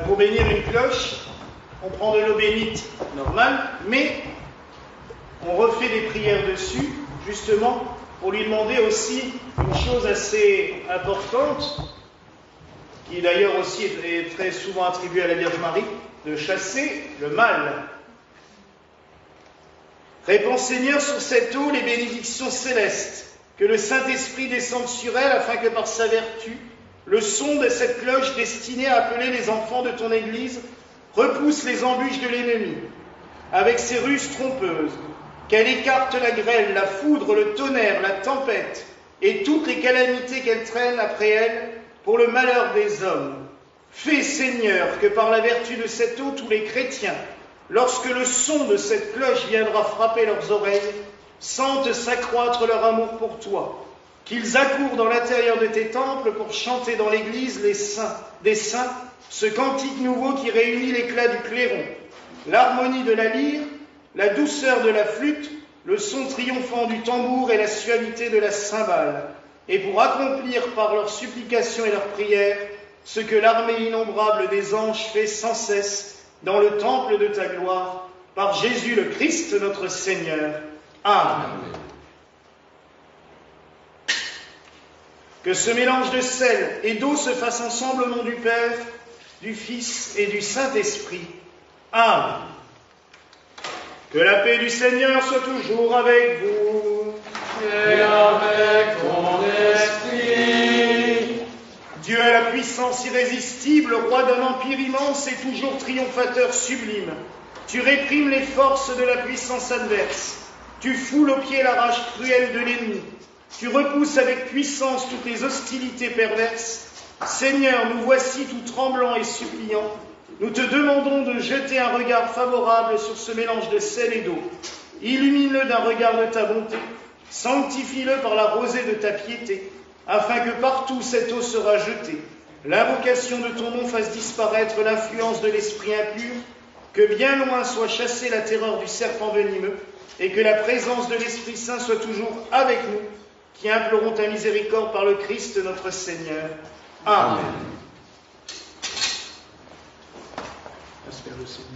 pour bénir une cloche, on prend de l'eau bénite normale, mais on refait des prières dessus, justement, pour lui demander aussi une chose assez importante, qui d'ailleurs aussi est très souvent attribuée à la Vierge Marie, de chasser le mal. Répands, Seigneur, sur cette eau les bénédictions célestes, que le Saint-Esprit descende sur elle, afin que par sa vertu, le son de cette cloche destinée à appeler les enfants de ton Église repousse les embûches de l'ennemi, avec ses ruses trompeuses, qu'elle écarte la grêle, la foudre, le tonnerre, la tempête, et toutes les calamités qu'elle traîne après elle, pour le malheur des hommes. Fais, Seigneur, que par la vertu de cette eau, tous les chrétiens, lorsque le son de cette cloche viendra frapper leurs oreilles, sentent s'accroître leur amour pour toi, qu'ils accourent dans l'intérieur de tes temples pour chanter dans l'Église des saints, ce cantique nouveau qui réunit l'éclat du clairon, l'harmonie de la lyre, la douceur de la flûte, le son triomphant du tambour et la suavité de la cymbale, et pour accomplir par leurs supplications et leurs prières ce que l'armée innombrable des anges fait sans cesse dans le temple de ta gloire, par Jésus le Christ notre Seigneur. Amen. Que ce mélange de sel et d'eau se fasse ensemble au nom du Père, du Fils et du Saint-Esprit. Amen. Que la paix du Seigneur soit toujours avec vous. Et avec ton esprit. Dieu a la puissance irrésistible, roi d'un empire immense et toujours triomphateur sublime. Tu réprimes les forces de la puissance adverse. Tu foules aux pieds la rage cruelle de l'ennemi. Tu repousses avec puissance toutes les hostilités perverses. Seigneur, nous voici tout tremblants et suppliants. Nous te demandons de jeter un regard favorable sur ce mélange de sel et d'eau. Illumine-le d'un regard de ta bonté. Sanctifie-le par la rosée de ta piété, afin que partout cette eau sera jetée. L'invocation de ton nom fasse disparaître l'influence de l'esprit impur, que bien loin soit chassée la terreur du serpent venimeux, et que la présence de l'Esprit Saint soit toujours avec nous, qui implorons ta miséricorde par le Christ notre Seigneur. Amen. Espère le Seigneur.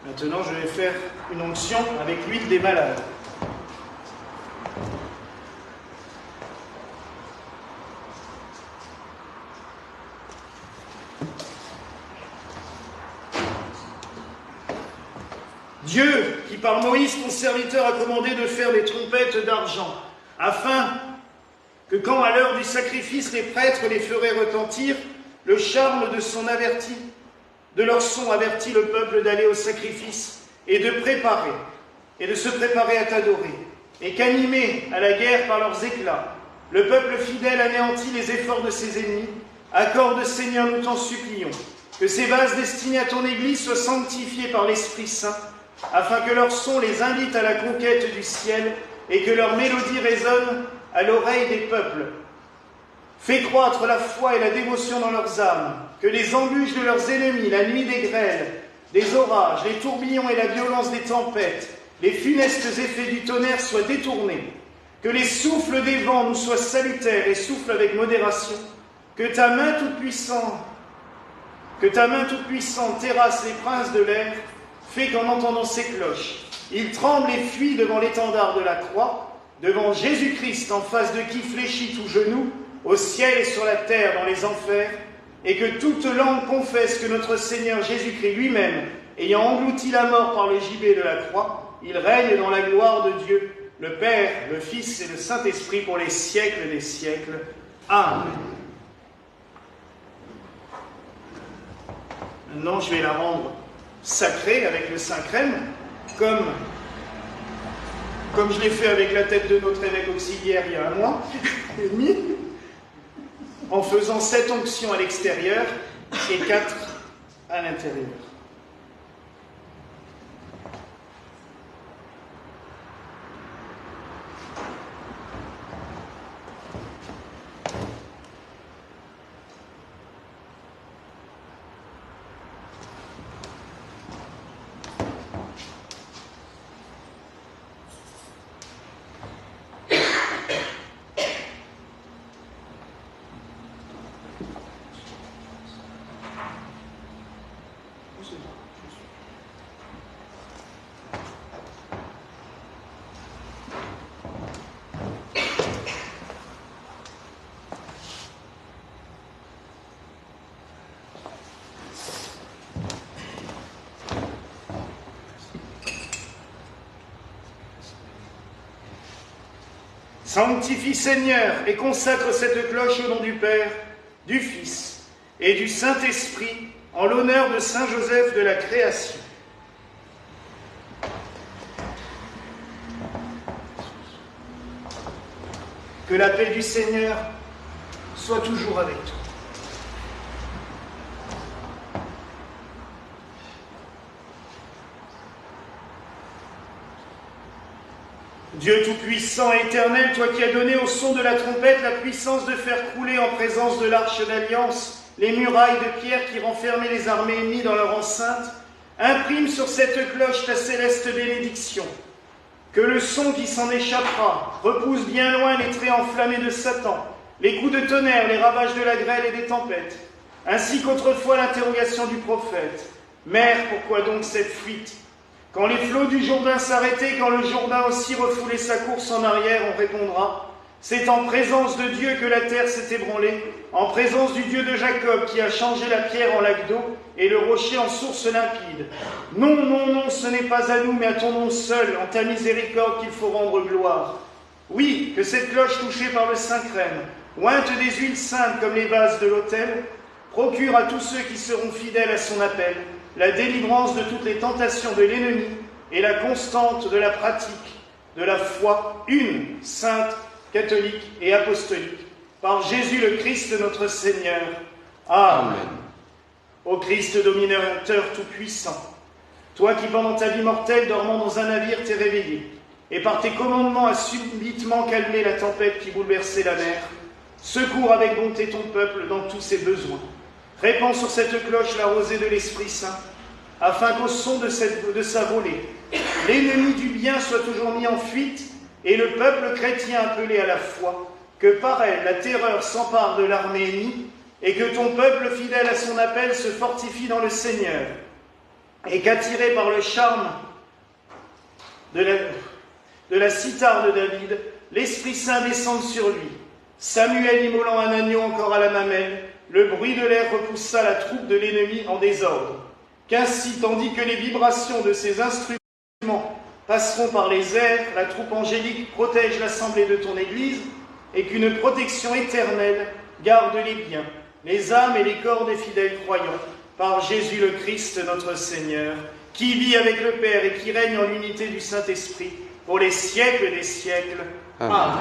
Maintenant, je vais faire une onction avec l'huile des malades. Dieu, qui par Moïse, ton serviteur, a commandé de faire des trompettes d'argent, afin que quand à l'heure du sacrifice les prêtres les feraient retentir, le charme de leur son avertit le peuple d'aller au sacrifice et de se préparer à t'adorer, et qu'animé à la guerre par leurs éclats, le peuple fidèle anéantit les efforts de ses ennemis. Accorde, Seigneur, nous t'en supplions, que ces vases destinés à ton Église soient sanctifiés par l'Esprit Saint, afin que leur son les invite à la conquête du ciel et que leur mélodie résonne à l'oreille des peuples. Fais croître la foi et la dévotion dans leurs âmes, que les embûches de leurs ennemis, la nuit des grêles, des orages, les tourbillons et la violence des tempêtes, les funestes effets du tonnerre soient détournés, que les souffles des vents nous soient salutaires et soufflent avec modération, que ta main toute-puissante terrasse les princes de l'air, fait qu'en entendant ces cloches, ils tremblent et fuient devant l'étendard de la croix, devant Jésus-Christ en face de qui fléchit tout genou, au ciel et sur la terre, dans les enfers, et que toute langue confesse que notre Seigneur Jésus-Christ lui-même, ayant englouti la mort par le gibet de la croix, il règne dans la gloire de Dieu, le Père, le Fils et le Saint-Esprit pour les siècles des siècles. Amen. Maintenant, je vais la rendre sacrée avec le Saint-Crème, comme je l'ai fait avec la tête de notre évêque auxiliaire il y a 1 mois et demi, en faisant 7 onctions à l'extérieur et 4 à l'intérieur. Sanctifie, Seigneur, et consacre cette cloche au nom du Père, du Fils et du Saint-Esprit, en l'honneur de Saint Joseph de la Création. Que la paix du Seigneur soit toujours avec toi. Dieu Tout-Puissant et Éternel, toi qui as donné au son de la trompette la puissance de faire crouler en présence de l'Arche d'Alliance les murailles de pierre qui renfermaient les armées ennemies dans leur enceinte, imprime sur cette cloche ta céleste bénédiction. Que le son qui s'en échappera repousse bien loin les traits enflammés de Satan, les coups de tonnerre, les ravages de la grêle et des tempêtes, ainsi qu'autrefois l'interrogation du prophète. Mère, pourquoi donc cette fuite ? Quand les flots du Jourdain s'arrêtaient, quand le Jourdain aussi refoulait sa course en arrière, on répondra, c'est en présence de Dieu que la terre s'est ébranlée, en présence du Dieu de Jacob qui a changé la pierre en lac d'eau et le rocher en source limpide. Non, non, non, ce n'est pas à nous, mais à ton nom seul, en ta miséricorde qu'il faut rendre gloire. Oui, que cette cloche touchée par le Saint-Crème, ointe des huiles saintes comme les vases de l'autel, procure à tous ceux qui seront fidèles à son appel la délivrance de toutes les tentations de l'ennemi et la constante de la pratique de la foi une, sainte, catholique et apostolique, par Jésus le Christ notre Seigneur. Amen. Ô Christ dominateur tout-puissant, toi qui pendant ta vie mortelle dormant dans un navire t'es réveillé, et par tes commandements as subitement calmé la tempête qui bouleversait la mer, secours avec bonté ton peuple dans tous ses besoins. Répands sur cette cloche la rosée de l'Esprit Saint, afin qu'au son de sa volée, l'ennemi du bien soit toujours mis en fuite, et le peuple chrétien appelé à la foi, que par elle la terreur s'empare de l'armée ennemie, et que ton peuple fidèle à son appel se fortifie dans le Seigneur, et qu'attiré par le charme de la cithare de David, l'Esprit Saint descende sur lui. Samuel immolant un agneau encore à la mamelle, le bruit de l'air repoussa la troupe de l'ennemi en désordre. Qu'ainsi, tandis que les vibrations de ces instruments passeront par les airs, la troupe angélique protège l'assemblée de ton Église, et qu'une protection éternelle garde les biens, les âmes et les corps des fidèles croyants, par Jésus le Christ notre Seigneur, qui vit avec le Père et qui règne en l'unité du Saint-Esprit, pour les siècles des siècles. Amen.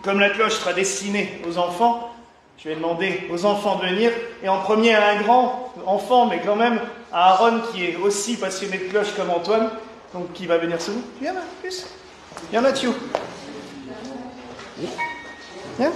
Comme la cloche sera destinée aux enfants, je vais demander aux enfants de venir, et en premier à un grand enfant, mais quand même à Aaron qui est aussi passionné de cloche comme Antoine, donc qui va venir sur vous. Viens Marcus, viens Mathieu. Viens.